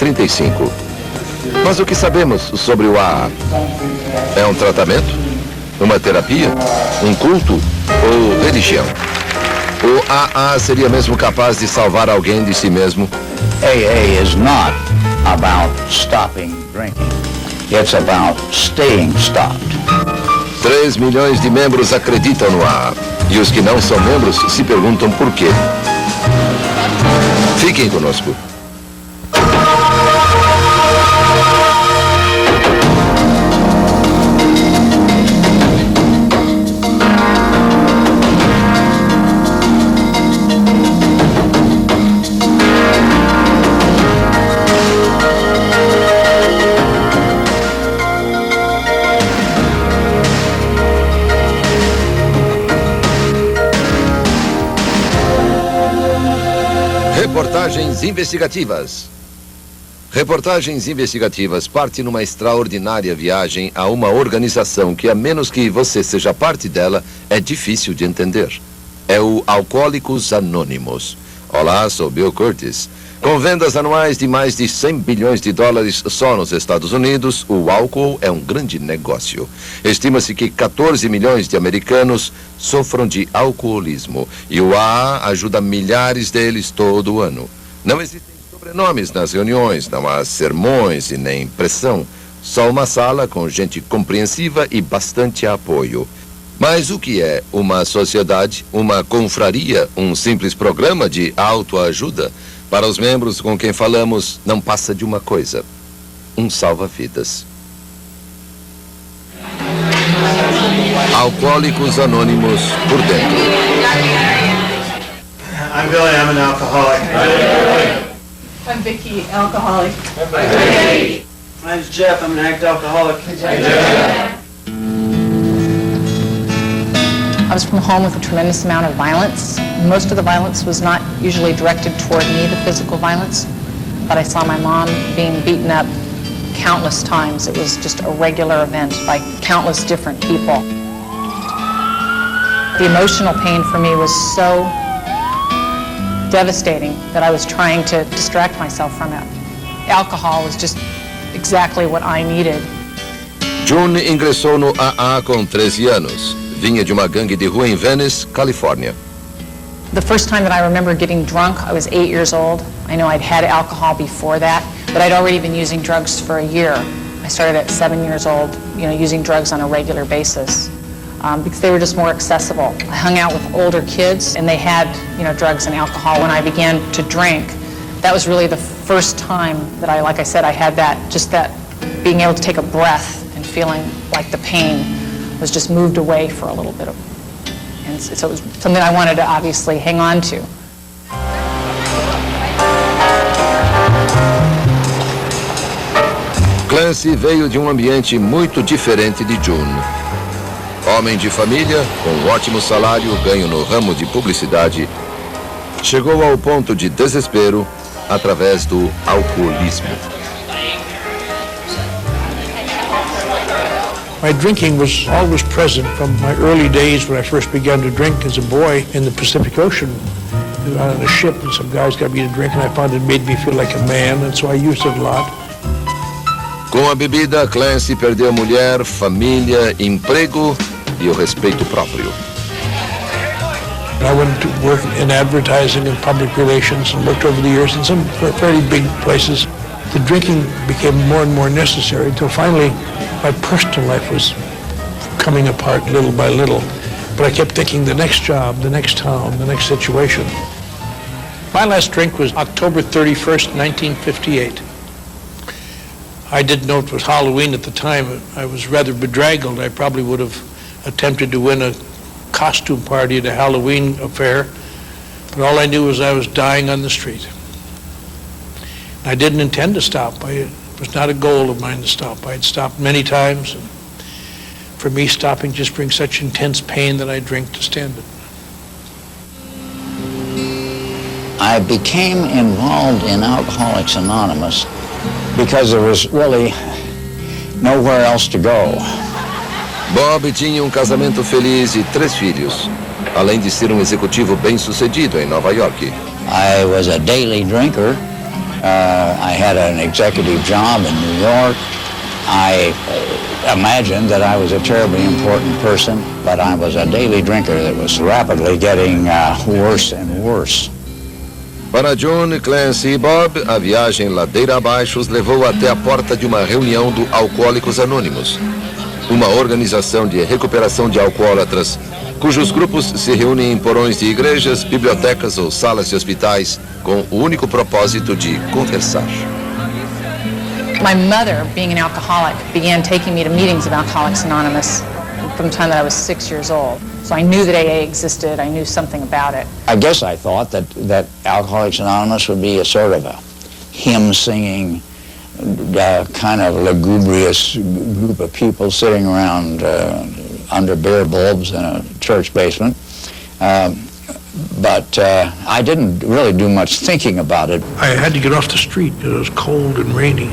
1935. Mas o que sabemos sobre o AA? É um tratamento? Uma terapia? Um culto? Ou religião? O AA seria mesmo capaz de salvar alguém de si mesmo? AA is not about stopping drinking. It's about staying stopped. 3 milhões de membros acreditam no AA. E os que não são membros se perguntam por quê. Fiquem conosco. Reportagens investigativas. Reportagens investigativas parte numa extraordinária viagem a uma organização que, a menos que você seja parte dela, é difícil de entender. É o Alcoólicos Anônimos. Olá, sou Bill Curtis. Com vendas anuais de mais de 100 bilhões de dólares só nos Estados Unidos, o álcool é um grande negócio. Estima-se que 14 milhões de americanos sofram de alcoolismo e o AA ajuda milhares deles todo ano. Não existem sobrenomes nas reuniões, não há sermões e nem pressão. Só uma sala com gente compreensiva e bastante apoio. Mas o que é uma sociedade, uma confraria, um simples programa de autoajuda? Para os membros com quem falamos, não passa de uma coisa: um salva-vidas. Alcoólicos Anônimos por dentro. I'm Billy, I'm an alcoholic. I'm Vicky, alcoholic. My name's Jeff, I'm an ACT alcoholic. I was from home with a tremendous amount of violence. Most of the violence was not usually directed toward me, the physical violence, but I saw my mom being beaten up countless times. It was just a regular event by countless different people. The emotional pain for me was so devastating that I was trying to distract myself from it. Alcohol was just exactly what I needed. June ingressou no AA com 13 anos. Vinha de uma gangue de rua em Venice, Califórnia. The first time that I remember getting drunk, I was 8 years old. I know I'd had alcohol before that, but I'd already been using drugs for a year. I started at 7 years old, using drugs on a regular basis because they were just more accessible. I hung out with older kids, and they had, drugs and alcohol. When I began to drink, that was really the first time that like I said, I had that being able to take a breath and feeling like the pain was just moved away for a little bit. And so it was something I wanted to obviously hang on to. Clancy veio de um ambiente muito diferente de June. Homem de família, com um ótimo salário, ganho no ramo de publicidade, chegou ao ponto de desespero através do alcoolismo. My drinking was always present from my early days when I first began to drink as a boy in the Pacific Ocean. I was on a ship and some guys got me to drink and I found it made me feel like a man, and so I used it a lot. Com a bebida, Clancy perdeu mulher, família, emprego e o respeito próprio. I went to work in advertising and public relations and worked over the years in some fairly big places. The drinking became more and more necessary until finally my personal life was coming apart little by little. But I kept thinking the next job, the next town, the next situation. My last drink was October 31st, 1958. I didn't know it was Halloween at the time. I was rather bedraggled. I probably would have attempted to win a costume party at a Halloween affair. But all I knew was I was dying on the street. I didn't intend to stop. It was not a goal of mine to stop. I had stopped many times. And for me, stopping just brings such intense pain that I drink to stand it. I became involved in Alcoholics Anonymous because there was really nowhere else to go. Bob tinha um casamento feliz e 3 filhos, além de ser um executivo bem-sucedido em Nova York. I was a daily drinker, I had an executive job in New York. I imagined that I was a terribly important person, but I was a daily drinker that was rapidly getting worse and worse. Para John, Clancy e Bob, a viagem ladeira abaixo os levou até a porta de uma reunião do Alcoólicos Anônimos, uma organização de recuperação de alcoólatras, cujos grupos se reúnem em porões de igrejas, bibliotecas ou salas de hospitais com o único propósito de conversar. My mother, being an alcoholic, began taking me to meetings of Alcoholics Anonymous from the time that I was 6 years old. So I knew that AA existed. I knew something about it. I guess I thought that Alcoholics Anonymous would be a sort of a hymn-singing, kind of lugubrious group of people sitting around under bare bulbs in a church basement. But I didn't really do much thinking about it. I had to get off the street. It was cold and rainy.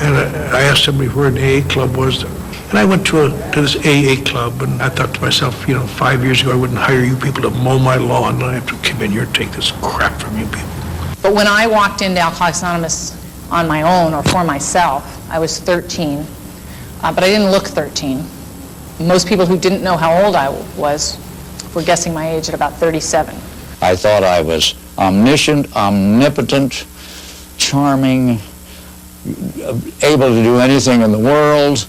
And I asked somebody where an AA club was. And I went to this AA club, and I thought to myself, 5 years ago I wouldn't hire you people to mow my lawn, and I have to come in here and take this crap from you people. But when I walked into Alcoholics Anonymous on my own or for myself, I was 13, but I didn't look 13. Most people who didn't know how old I was were guessing my age at about 37. I thought I was omniscient, omnipotent, charming, able to do anything in the world,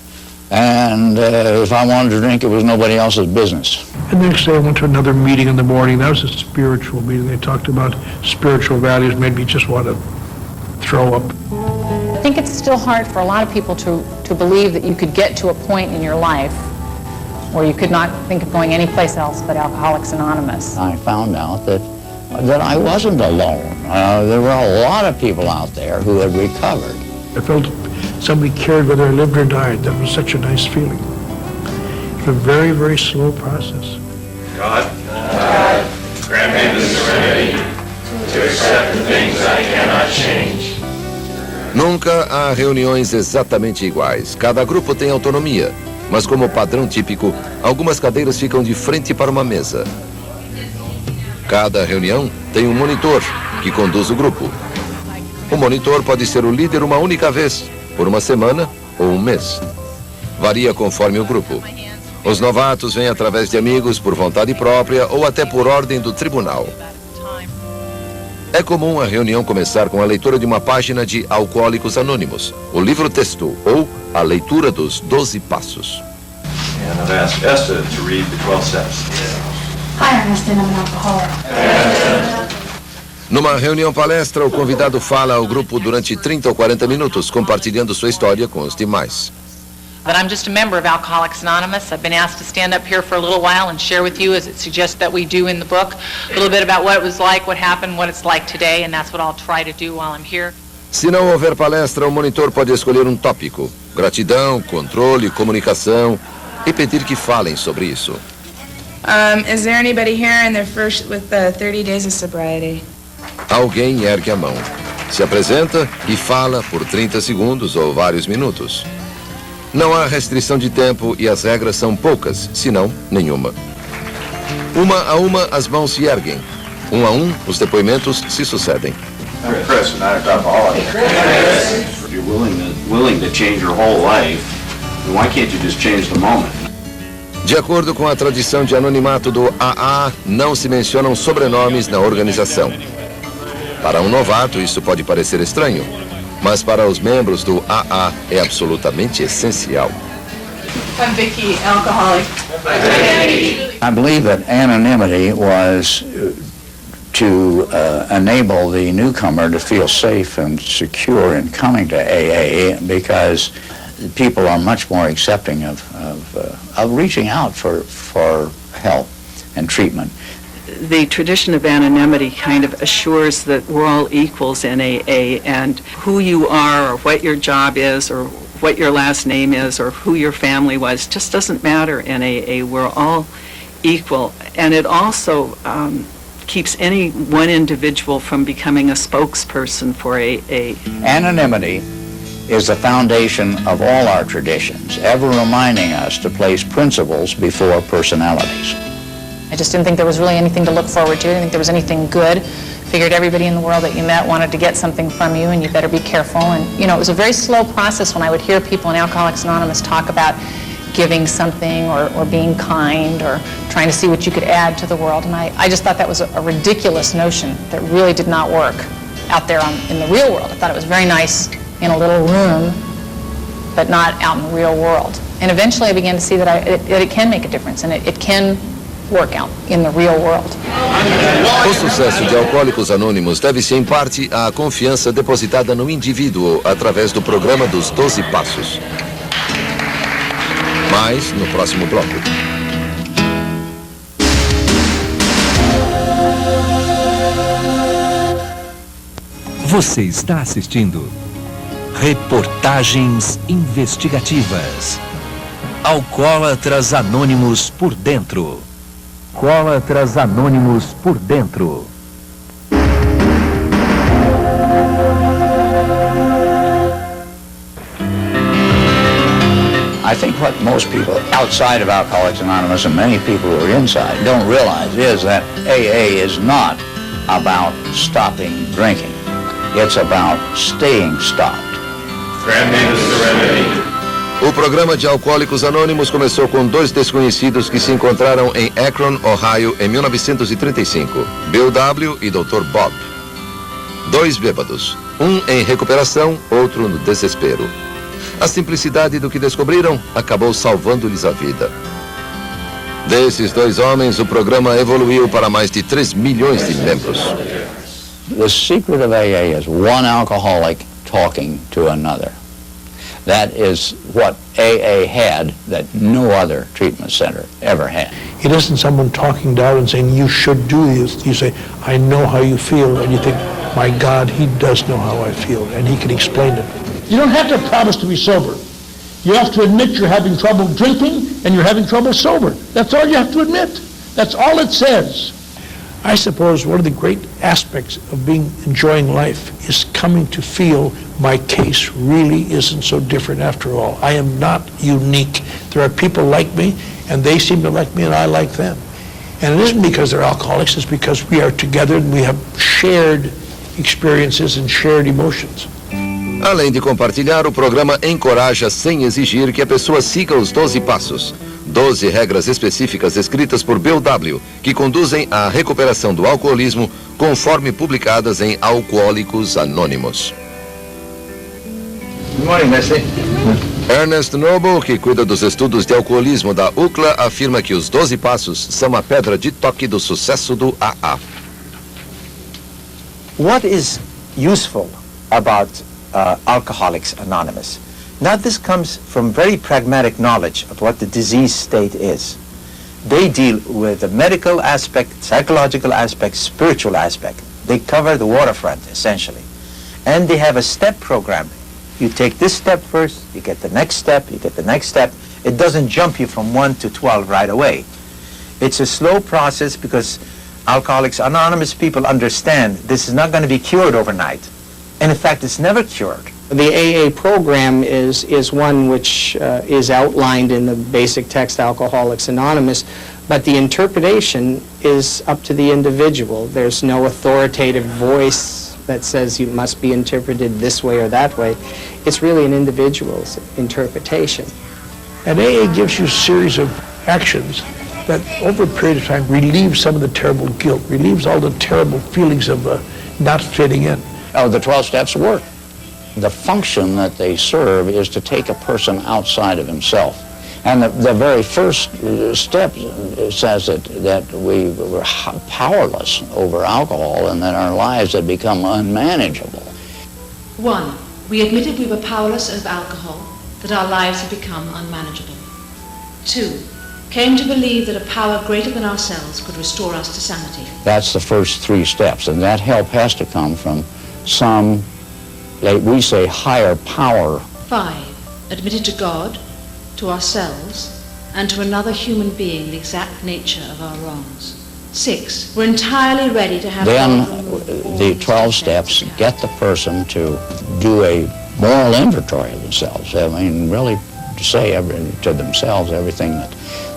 and if I wanted to drink, it was nobody else's business. And the next day I went to another meeting in the morning. That was a spiritual meeting. They talked about spiritual values, made me just want to throw up. I think it's still hard for a lot of people to believe that you could get to a point in your life where you could not think of going anyplace else but Alcoholics Anonymous. I found out that I wasn't alone. There were a lot of people out there who had recovered. I felt somebody cared whether I lived or died. That was such a nice feeling. It's a very, very slow process. God, grant me the serenity to accept the things I cannot change. Nunca há reuniões exatamente iguais. Cada grupo tem autonomia, mas como padrão típico, algumas cadeiras ficam de frente para uma mesa. Cada reunião tem um monitor que conduz o grupo. O monitor pode ser o líder uma única vez, por uma semana ou um mês. Varia conforme o grupo. Os novatos vêm através de amigos, por vontade própria ou até por ordem do tribunal. É comum a reunião começar com a leitura de uma página de Alcoólicos Anônimos, o livro-texto ou a leitura dos 12 passos. And I've asked Esther to read the 12 steps. Hi, Ernest, and I'm an alcoholic. Numa reunião palestra, o convidado fala ao grupo durante 30 ou 40 minutos, compartilhando sua história com os demais. But I'm just a member of Alcoholics Anonymous. I've been asked to stand up here for a little while and share with you, as it suggests that we do in the book, a little bit about what it was like, what happened, what it's like today, and that's what I'll try to do while I'm here. Se não houver palestra, o monitor pode escolher um tópico: gratidão, controle, comunicação, e pedir que falem sobre isso. Is there anybody here in their first with 30 days of sobriety? Alguém ergue a mão, se apresenta e fala por 30 segundos ou vários minutos. Não há restrição de tempo e as regras são poucas, se não nenhuma. Uma a uma, as mãos se erguem. Um a um, os depoimentos se sucedem. Chris, not a alcoholic. If you're willing to change your whole life, then why can't you just change the moment? De acordo com a tradição de anonimato do AA, não se mencionam sobrenomes na organização. Para um novato, isso pode parecer estranho, mas para os membros do AA é absolutamente essencial. I'm Vicky, alcoholic. I believe that anonymity was to enable the newcomer to feel safe and secure in coming to AA, because people are much more accepting of reaching out for help and treatment. The tradition of anonymity kind of assures that we're all equals in AA, and who you are or what your job is or what your last name is or who your family was just doesn't matter in AA. We're all equal, and it also keeps any one individual from becoming a spokesperson for AA. Anonymity is the foundation of all our traditions, ever reminding us to place principles before personalities. I just didn't think there was really anything to look forward to. I didn't think there was anything good Figured everybody in the world that you met wanted to get something from you, and you better be careful. And, you know, it was a very slow process when I would hear people in Alcoholics Anonymous talk about giving something or being kind or trying to see what you could add to the world. And I just thought that was a ridiculous notion that really did not work out there in the real world. I thought it was very nice in a little room, but not out in the real world. And eventually I began to see that it can make a difference, and it can work out in the real world. O sucesso de Alcoólicos Anônimos deve-se em parte à confiança depositada no indivíduo através do programa dos 12 Passos. Mais no próximo bloco. Você está assistindo Reportagens Investigativas. Alcoólatras Anônimos por dentro. Alcoólatras Anônimos por dentro. I think what most people outside of Alcoholics Anonymous and many people who are inside don't realize is that AA is not about stopping drinking. It's about staying stopped. O programa de Alcoólicos Anônimos começou com 2 desconhecidos que se encontraram em Akron, Ohio, em 1935, Bill W. e Dr. Bob. 2 bêbados, um em recuperação, outro no desespero. A simplicidade do que descobriram acabou salvando-lhes a vida. Desses 2 homens, o programa evoluiu para mais de 3 milhões de membros. The secret of AA is one alcoholic talking to another. That is what AA had that no other treatment center ever had. It isn't someone talking down and saying, you should do this. You say, I know how you feel. And you think, my God, he does know how I feel. And he can explain it. You don't have to promise to be sober. You have to admit you're having trouble drinking and you're having trouble sober. That's all you have to admit. That's all it says. I suppose one of the great aspects of enjoying life is coming to feel my case really isn't so different after all. I am not unique. There are people like me, and they seem to like me, and I like them. And it isn't because they're alcoholics, it's because we are together and we have shared experiences and shared emotions. Além de compartilhar, o programa encoraja sem exigir que a pessoa siga os 12 passos. 12 regras específicas escritas por Bill W., que conduzem à recuperação do alcoolismo, conforme publicadas em Alcoólicos Anônimos. Good morning, Misty. Ernest Noble, que cuida dos estudos de alcoolismo da UCLA, afirma que os 12 passos são a pedra de toque do sucesso do AA. What is useful about Alcoholics Anonymous? Now this comes from very pragmatic knowledge of what the disease state is. They deal with the medical aspect, psychological aspect, spiritual aspect. They cover the waterfront, essentially. And they have a step program. You take this step first, you get the next step, you get the next step. It doesn't jump you from 1 to 12 right away. It's a slow process because Alcoholics Anonymous people understand this is not going to be cured overnight. And in fact, it's never cured. The AA program is one which is outlined in the basic text Alcoholics Anonymous, but the interpretation is up to the individual. There's no authoritative voice that says you must be interpreted this way or that way. It's really an individual's interpretation. And AA gives you a series of actions that over a period of time relieves some of the terrible guilt, relieves all the terrible feelings of not fitting in. Oh, the 12 steps work. The function that they serve is to take a person outside of himself. And the very first step says that we were powerless over alcohol and that our lives had become unmanageable. 1. We admitted we were powerless over alcohol, that our lives had become unmanageable. 2. Came to believe that a power greater than ourselves could restore us to sanity. That's the first 3 steps, and that help has to come from some, like we say, higher power. 5. Admitted to God, to ourselves, and to another human being the exact nature of our wrongs. 6. We're entirely ready to have... Then the 12 steps get the person to do a moral inventory of themselves. I mean, really to say to themselves everything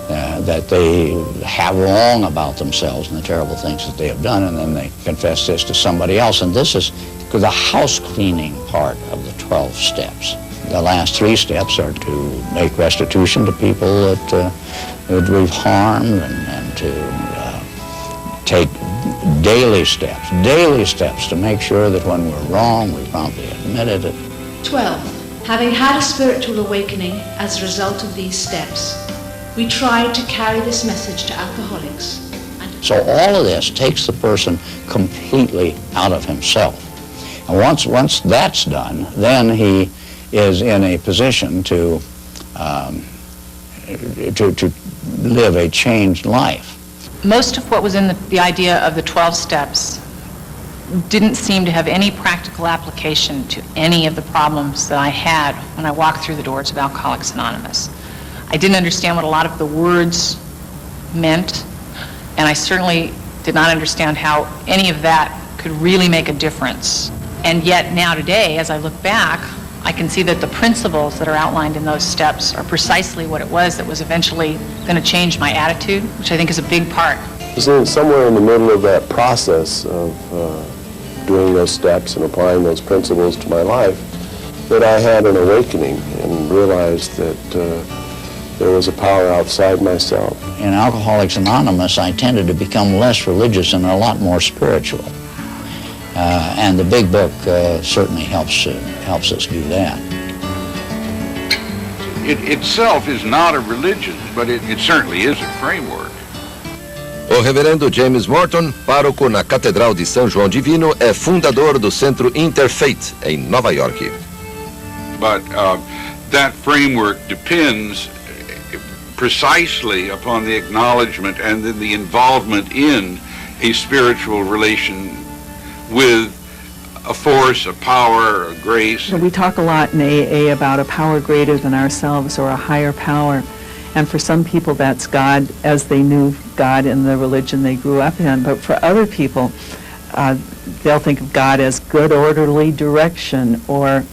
that they have wrong about themselves and the terrible things that they have done, and then they confess this to somebody else. And this is the house cleaning part of the 12 steps. The last 3 steps are to make restitution to people that we've harmed, and to take daily steps to make sure that when we're wrong, we promptly admitted it. 12. Having had a spiritual awakening as a result of these steps, we tried to carry this message to alcoholics. So all of this takes the person completely out of himself. And once that's done, then he is in a position to live a changed life. Most of what was in the idea of the 12 steps didn't seem to have any practical application to any of the problems that I had when I walked through the doors of Alcoholics Anonymous. I didn't understand what a lot of the words meant, and I certainly did not understand how any of that could really make a difference. And yet now today, as I look back, I can see that the principles that are outlined in those steps are precisely what it was that was eventually going to change my attitude, which I think is a big part. So somewhere in the middle of that process of doing those steps and applying those principles to my life, that I had an awakening and realized that there was a power outside myself. In Alcoholics Anonymous, I tended to become less religious and a lot more spiritual. And the big book certainly helps us do that. It itself is not a religion, but it certainly is a framework. O reverendo James Morton, pároco na Catedral de São João Divino, é fundador do Centro Interfaith em Nova York. But that framework depends precisely upon the acknowledgement and then the involvement in a spiritual relation with a force, a power, a grace. We talk a lot in AA about a power greater than ourselves, or a higher power. And for some people that's God as they knew God in the religion they grew up in. But for other people, they'll think of God as good, orderly direction, or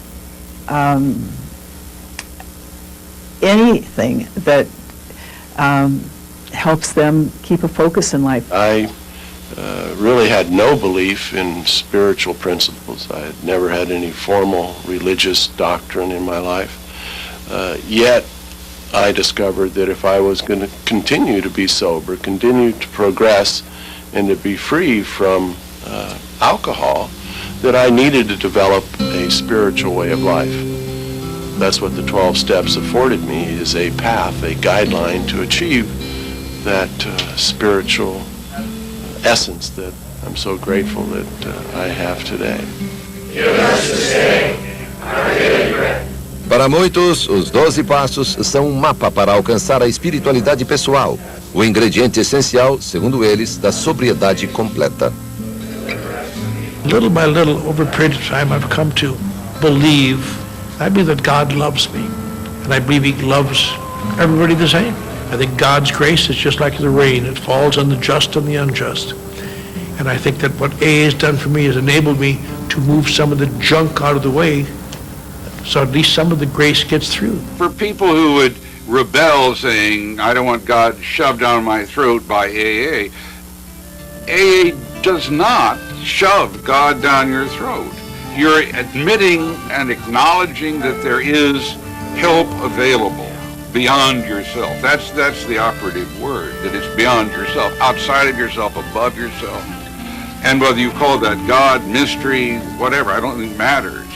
anything that helps them keep a focus in life. I really had no belief in spiritual principles. I had never had any formal religious doctrine in my life. Yet I discovered that if I was going to continue to be sober, continue to progress, and to be free from alcohol, that I needed to develop a spiritual way of life. That's what the 12 steps afforded me, is a path, a guideline to achieve that spiritual essence that I'm so grateful that I have today. Para muitos, os 12 passos são um mapa para alcançar a espiritualidade pessoal, o ingrediente essencial, segundo eles, da sobriedade completa. Little by little, over a period of time, I've come to believe that God loves me, and I believe He loves everybody the same. I think God's grace is just like the rain. It falls on the just and the unjust. And I think that what AA has done for me has enabled me to move some of the junk out of the way, so at least some of the grace gets through. For people who would rebel saying, I don't want God shoved down my throat by AA, AA does not shove God down your throat. You're admitting and acknowledging that there is help available beyond yourself. That's the operative word, that it's beyond yourself, outside of yourself, above yourself. And whether you call that God, mystery, whatever, I don't think it matters.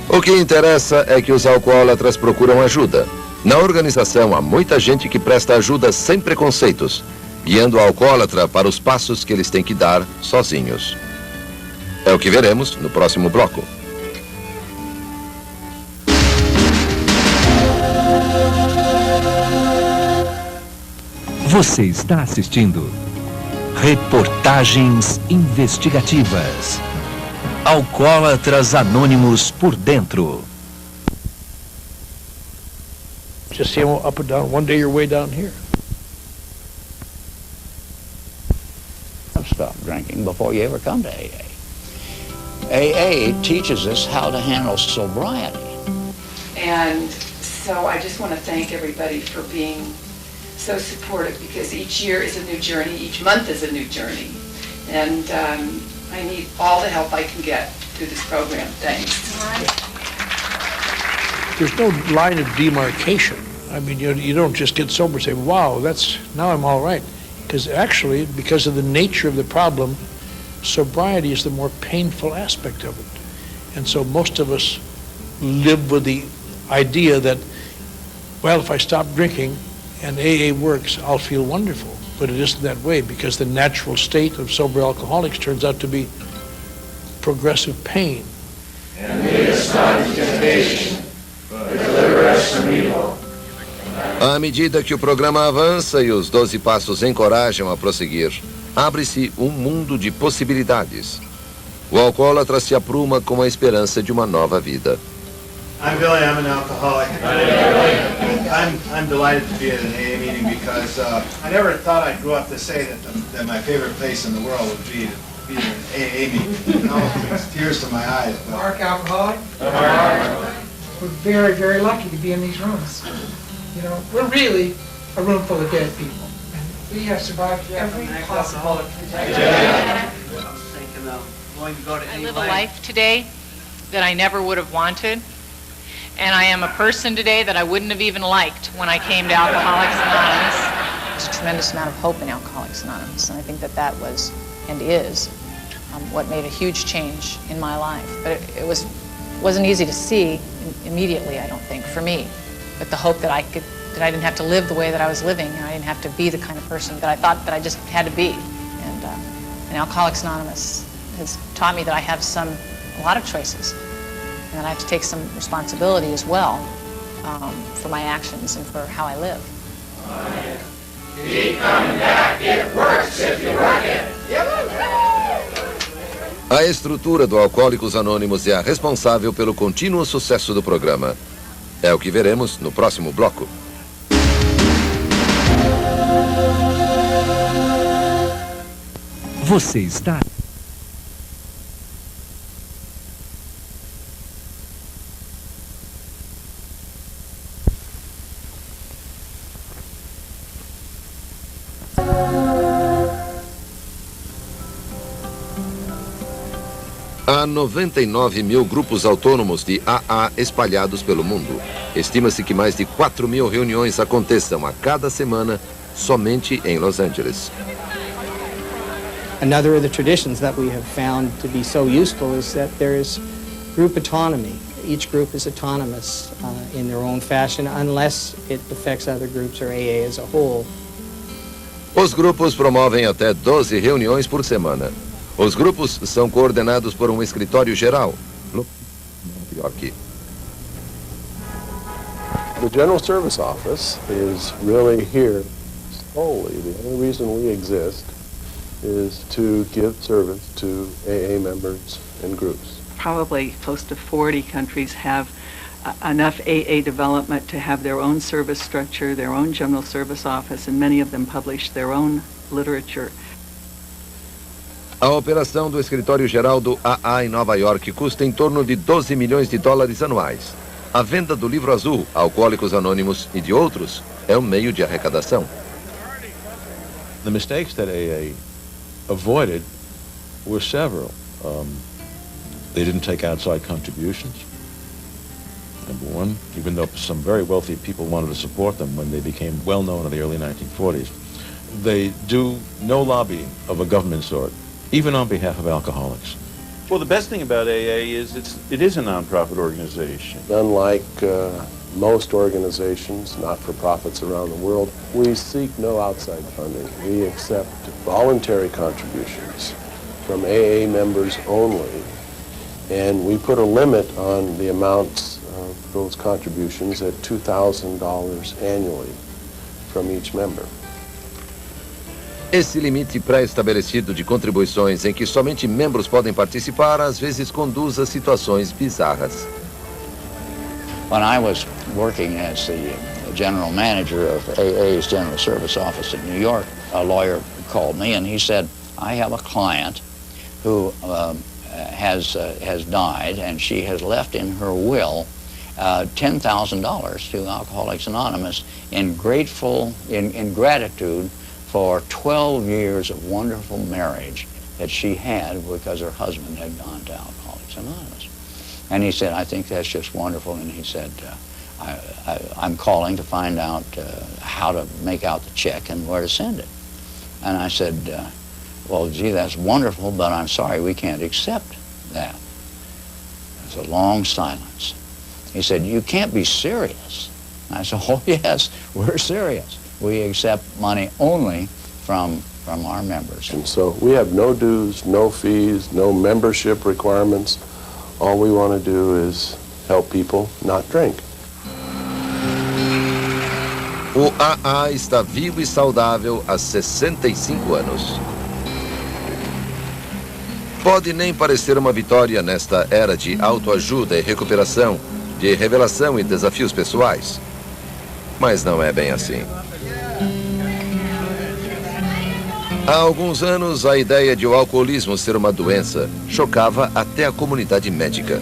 O que interessa é que os alcoólatras procuram ajuda. Na organização há muita gente que presta ajuda sem preconceitos, guiando o alcoólatra para os passos que eles têm que dar sozinhos. É o que veremos no próximo bloco. Você está assistindo Reportagens Investigativas. Alcoólatras Anônimos por dentro. Just see them up and down. One day you're way down here. Stop drinking before you ever come to AA. AA teaches us how to handle sobriety. And so I just want to thank everybody for being so supportive because each year is a new journey, each month is a new journey. And I need all the help I can get through this program. Thanks. There's no line of demarcation. I mean, you don't just get sober and say, wow, now I'm all right. Because actually, because of the nature of the problem, sobriety is the more painful aspect of it. And so most of us live with the idea that, well, if I stop drinking and AA works, I'll feel wonderful. But it isn't that way, because the natural state of sober alcoholics turns out to be progressive pain. And lead us not into temptation, but deliver us from evil. À medida que o programa avança e os 12 passos encorajam a prosseguir, abre-se um mundo de possibilidades. O alcoólatra se apruma com a esperança de uma nova vida. I'm Billy, I'm an alcoholic. I'm delighted to be at an AA meeting because I never thought I'd grow up to say that my favorite place in the world would be to be at an AA meeting. It almost brings tears to my eyes. Mark, alcoholic? We're very, very lucky to be in these rooms. You know, we're really a room full of dead people. And we have survived every possible. I live a life today that I never would have wanted. And I am a person today that I wouldn't have even liked when I came to Alcoholics Anonymous. There's a tremendous amount of hope in Alcoholics Anonymous, and I think that was and is what made a huge change in my life. But it wasn't easy to see immediately, I don't think, for me. But the hope that I didn't have to live the way that I was living, and I didn't have to be the kind of person that I thought that I just had to be. And Alcoholics Anonymous has taught me that I have a lot of choices, and that I have to take some responsibility as well for my actions and for how I live. Keep coming back, it works if you work it. A estrutura do Alcoólicos Anônimos é a responsável pelo contínuo sucesso do programa. É o que veremos no próximo bloco. Você está... Há 99 mil grupos autônomos de AA espalhados pelo mundo. Estima-se que mais de 4 mil reuniões aconteçam a cada semana somente em Los Angeles. Another of the traditions that we have found to be so useful is that there is group autonomy. Each group is autonomous in their own fashion unless it affects other groups or AA as a whole. Os grupos promovem até 12 reuniões por semana. Os grupos são coordenados por um escritório geral, Nova York. The General Service Office is really here solely. The only reason we exist is to give service to AA members and groups. Probably close to 40 countries have enough AA development to have their own service structure, their own General Service Office, and many of them publish their own literature. A operação do escritório geral do AA em Nova York custa em torno de 12 milhões de dólares anuais. A venda do livro azul, Alcoólicos Anônimos e de outros, é um meio de arrecadação. The mistakes that AA avoided were several. They didn't take outside contributions. Number one, even though some very wealthy people wanted to support them when they became well known in the early 1940s. They do no lobbying of a government sort, even on behalf of alcoholics. Well, the best thing about AA is it is a non-profit organization. Unlike most organizations, not-for-profits around the world, we seek no outside funding. We accept voluntary contributions from AA members only, and we put a limit on the amounts of those contributions at $2,000 annually from each member. Esse limite pré-estabelecido de contribuições em que somente membros podem participar, às vezes conduz a situações bizarras. When I was working as the general manager of AA's General Service Office in New York, a lawyer called me and he said, I have a client who has died, and she has left in her will $10,000 to Alcoholics Anonymous in gratitude for 12 years of wonderful marriage that she had because her husband had gone to Alcoholics Anonymous. And he said, I think that's just wonderful. And he said, I'm calling to find out how to make out the check and where to send it. And I said, well, gee, that's wonderful, but I'm sorry, we can't accept that. There's a long silence. He said, you can't be serious. And I said, oh, yes, we're serious. We accept money only from our members. And so we have no dues, no fees, no membership requirements. All we want to do is help people not drink. O AA está vivo e saudável há 65 anos. Pode nem parecer uma vitória nesta era de autoajuda e recuperação, de revelação e desafios pessoais. Mas não é bem assim. Há alguns anos, a ideia de o alcoolismo ser uma doença chocava até a comunidade médica.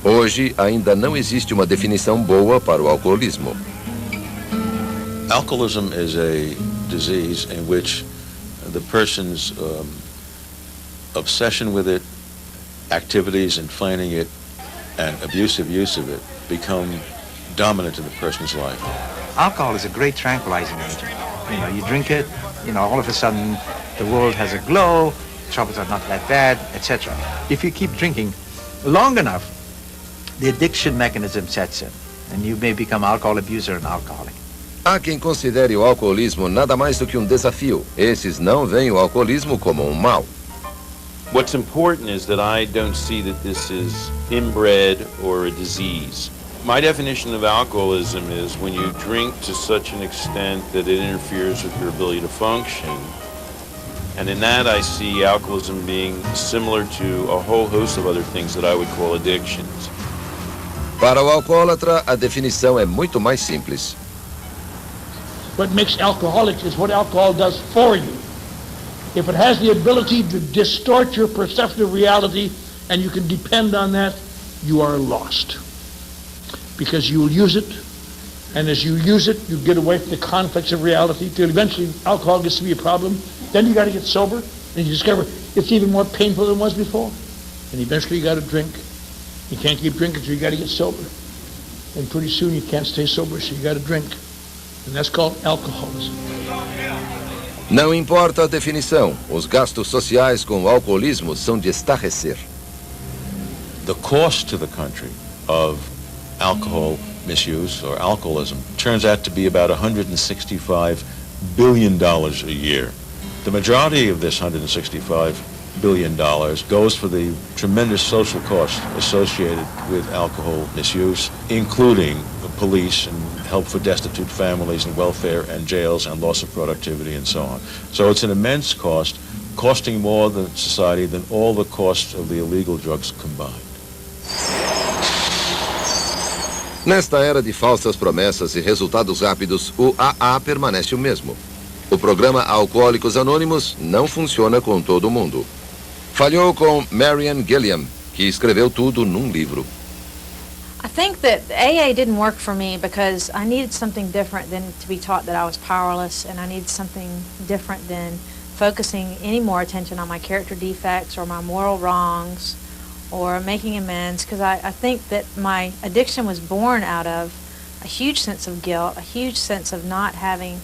Hoje, ainda não existe uma definição boa para o alcoolismo. Alcoholism is a disease in which the person's obsession with it, activities in finding it, and abusive use of it become dominant in the person's life. Alcohol is a great tranquilizing agent. You know, you drink it, you know, all of a sudden the world has a glow, troubles are not that bad, etc. If you keep drinking long enough, the addiction mechanism sets in, and you may become alcohol abuser and alcoholic. Há quem considere o alcoolismo nada mais do que um desafio. Esses não veem o alcoolismo como um mal. What's important is that I don't see that this is inbred or a disease. My definition of alcoholism is when you drink to such an extent that it interferes with your ability to function. And in that I see alcoholism being similar to a whole host of other things that I would call addictions. Para o alcoólatra, a definição é muito mais simples. What makes alcoholic is what alcohol does for you. If it has the ability to distort your perception of reality and you can depend on that, you are lost. Because you'll use it, and as you use it, you get away from the conflicts of reality till eventually alcohol gets to be a problem. Then you got to get sober, and you discover it's even more painful than it was before. And eventually you got to drink. You can't keep drinking, so you got to get sober. And pretty soon you can't stay sober, so you got to drink. And that's called alcoholism. Não importa a definição, os gastos sociais com o alcoolismo são de estarrecer. The cost to the country of alcohol misuse or alcoholism turns out to be about $165 billion a year. The majority of this $165 billion goes for the tremendous social costs associated with alcohol misuse, including the police and help for destitute families and welfare and jails and loss of productivity and so on. So it's an immense cost, costing more than society than all the costs of the illegal drugs combined. Nesta era de falsas promessas e resultados rápidos, o AA permanece o mesmo. O programa Alcoólicos Anônimos não funciona com todo mundo. Falhou com Marianne Gilliam, que escreveu tudo num livro. I think that AA didn't work for me because I needed something different than to be taught that I was powerless, and I needed something different than focusing any more attention on my character defects or my moral wrongs or making amends, because I think that my addiction was born out of a huge sense of guilt, a huge sense of not having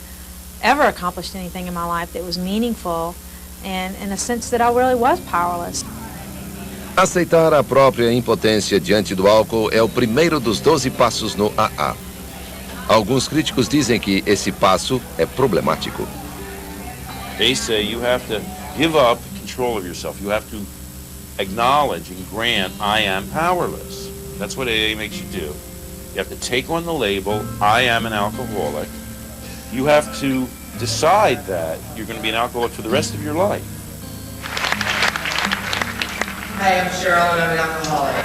ever accomplished anything in my life that was meaningful, and in a sense that I really was powerless. Aceitar a própria impotência diante do álcool é o primeiro dos 12 passos no AA. Alguns críticos dizem que esse passo é problemático. They say you have to give up control of yourself. You have to acknowledge and grant, I am powerless. That's what AA makes you do. You have to take on the label, I am an alcoholic. You have to decide that you're going to be an alcoholic for the rest of your life. I am Cheryl and I'm an alcoholic.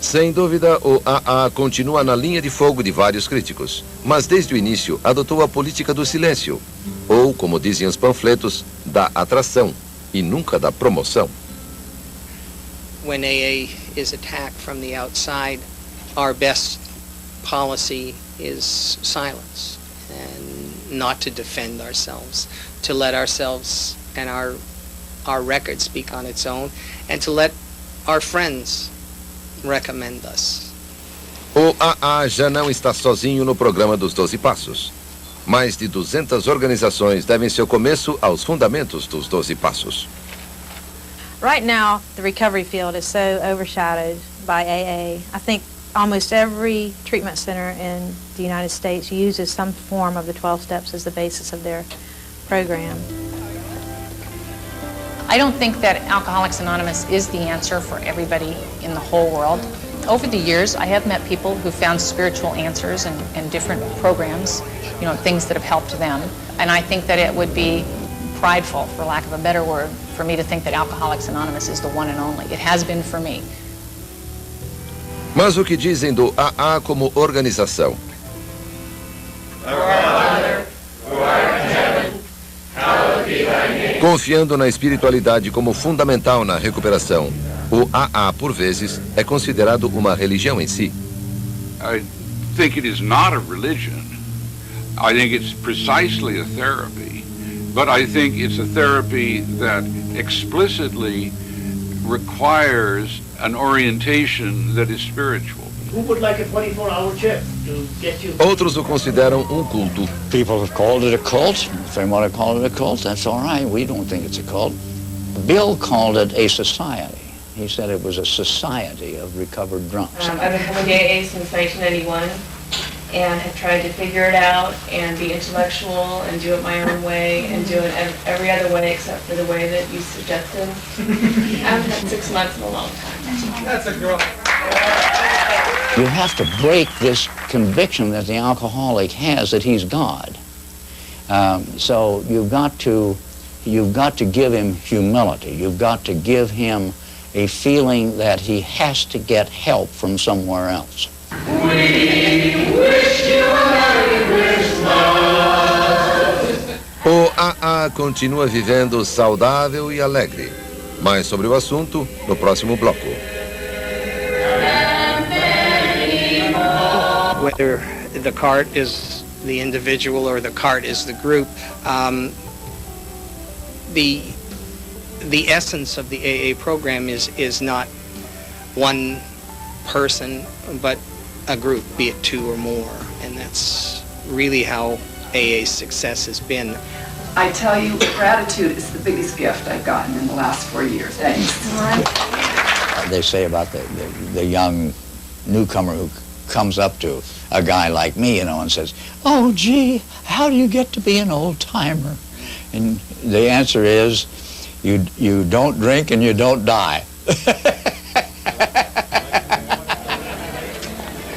Sem dúvida, o AA continua na linha de fogo de vários críticos, mas desde o início adotou a política do silêncio, ou, como dizem os panfletos, da atração e nunca da promoção. When AA is attacked from the outside, our best policy is silence and not to defend ourselves, to let ourselves and our record speak on its own, and to let our friends recommend us. O AA já não está sozinho no programa dos 12 Passos. Mais de 200 organizações devem seu começo aos fundamentos dos 12 Passos. Right now, the recovery field is so overshadowed by AA. I think almost every treatment center in the United States uses some form of the 12 steps as the basis of their program. I don't think that Alcoholics Anonymous is the answer for everybody in the whole world. Over the years, I have met people who found spiritual answers and different programs, you know, things that have helped them. And I think that it would be prideful, for lack of a better word, for me to think that Alcoholics Anonymous is the one and only. It has been for me. Mas o que dizem do AA como organização? Confiando na espiritualidade como fundamental na recuperação, o AA, por vezes, é considerado uma religião em si. I think it is not a religion. I think it's precisely a therapy. But I think it's a therapy that explicitly requires an orientation that is spiritual. Who would like a 24-hour shift to get you? Outros o consideram culto. People have called it a cult. If they want to call it a cult, that's all right. We don't think it's a cult. Bill called it a society. He said it was a society of recovered drunks. I've been coming to AA since 1991 and have tried to figure it out and be intellectual and do it my own way and do it every other way except for the way that you suggested. I haven't had 6 months in a long time. That's a girl. You have to break this conviction that the alcoholic has that he's God. So you've got to give him humility. You've got to give him a feeling that he has to get help from somewhere else. O AA continua vivendo saudável e alegre. Mais sobre o assunto no próximo bloco. Whether the cart is the individual or the cart is the group, the essence of the AA program is not one person, but a group, be it 2 or more, and that's really how AA's success has been. I tell you, gratitude is the biggest gift I've gotten in the last 4 years. Thanks. They say about the young newcomer who comes up to a guy like me, you know, and says, "Oh, gee, how do you get to be an old-timer?" And the answer is, you don't drink and you don't die.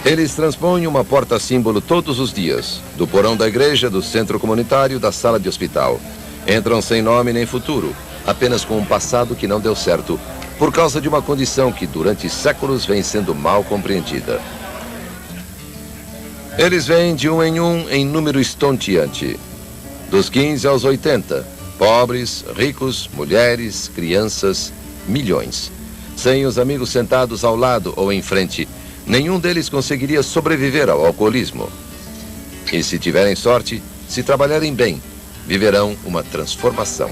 Eles transpõem uma porta-símbolo todos os dias, do porão da igreja, do centro comunitário, da sala de hospital. Entram sem nome nem futuro, apenas com um passado que não deu certo, por causa de uma condição que durante séculos vem sendo mal compreendida. Eles vêm de um em número estonteante. Dos 15 aos 80, pobres, ricos, mulheres, crianças, milhões. Sem os amigos sentados ao lado ou em frente, nenhum deles conseguiria sobreviver ao alcoolismo. E se tiverem sorte, se trabalharem bem, viverão uma transformação.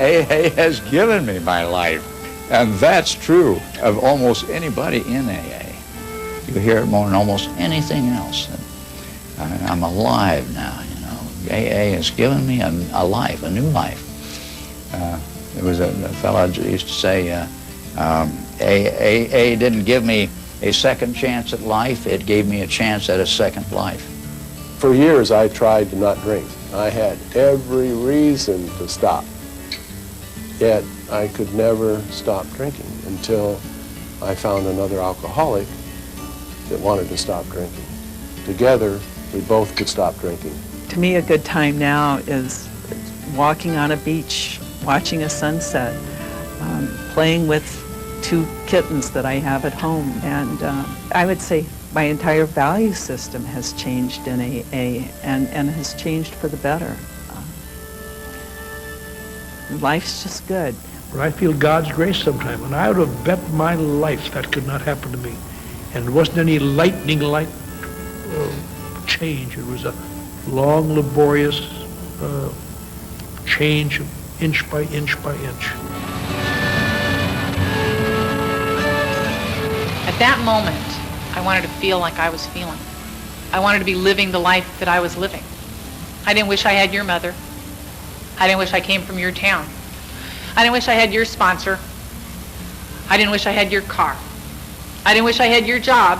AA has given me my life, and that's true of almost anybody in AA. You hear it more than almost anything else. I'm alive now, you know. AA has given me a life, a new life. There was a fellow who used to say, AA didn't give me a second chance at life, it gave me a chance at a second life. For years, I tried to not drink. I had every reason to stop. Yet, I could never stop drinking until I found another alcoholic that wanted to stop drinking. Together, we both could stop drinking. To me, a good time now is walking on a beach, watching a sunset, playing with 2 kittens that I have at home. And I would say my entire value system has changed in AA and has changed for the better. Life's just good. where I feel God's grace sometime. And I would have bet my life that could not happen to me. And it wasn't any lightning light change. It was a long, laborious change, inch by inch by inch. At that moment, I wanted to feel like I was feeling. I wanted to be living the life that I was living. I didn't wish I had your mother. I didn't wish I came from your town. I didn't wish I had your sponsor. I didn't wish I had your car. I didn't wish I had your job.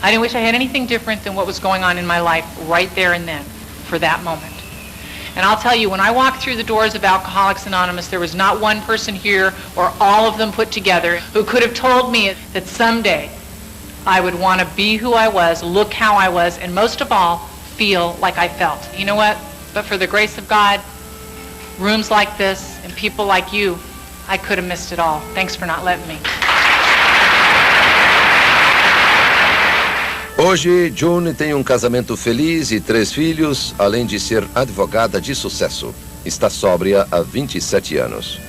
I didn't wish I had anything different than what was going on in my life right there and then, for that moment. And I'll tell you, when I walked through the doors of Alcoholics Anonymous, there was not one person here, or all of them put together, who could have told me that someday I would want to be who I was, look how I was, and most of all, feel like I felt. You know what? But for the grace of God, rooms like this, and people like you, I could have missed it all. Thanks for not letting me. Hoje, June tem um casamento feliz e 3 filhos, além de ser advogada de sucesso. Está sóbria há 27 anos.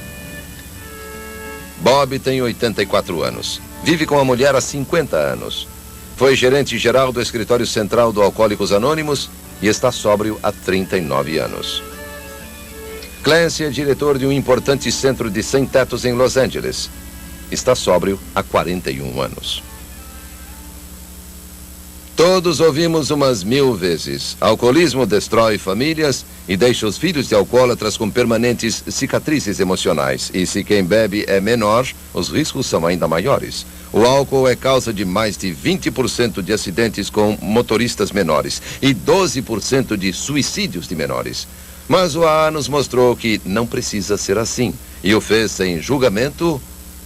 Bob tem 84 anos. Vive com a mulher há 50 anos. Foi gerente geral do escritório central do Alcoólicos Anônimos e está sóbrio há 39 anos. Clancy é diretor de um importante centro de sem-tetos em Los Angeles. Está sóbrio há 41 anos. Todos ouvimos umas 1000 vezes. Alcoolismo destrói famílias e deixa os filhos de alcoólatras com permanentes cicatrizes emocionais. E se quem bebe é menor, os riscos são ainda maiores. O álcool é causa de mais de 20% de acidentes com motoristas menores e 12% de suicídios de menores. Mas o AA nos mostrou que não precisa ser assim e o fez sem julgamento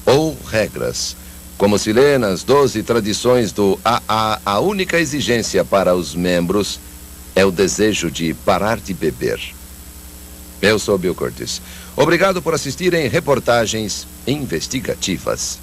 ou regras. Como se lê nas 12 tradições do AA, a única exigência para os membros é o desejo de parar de beber. Eu sou Bill Curtis. Obrigado por assistirem Reportagens Investigativas.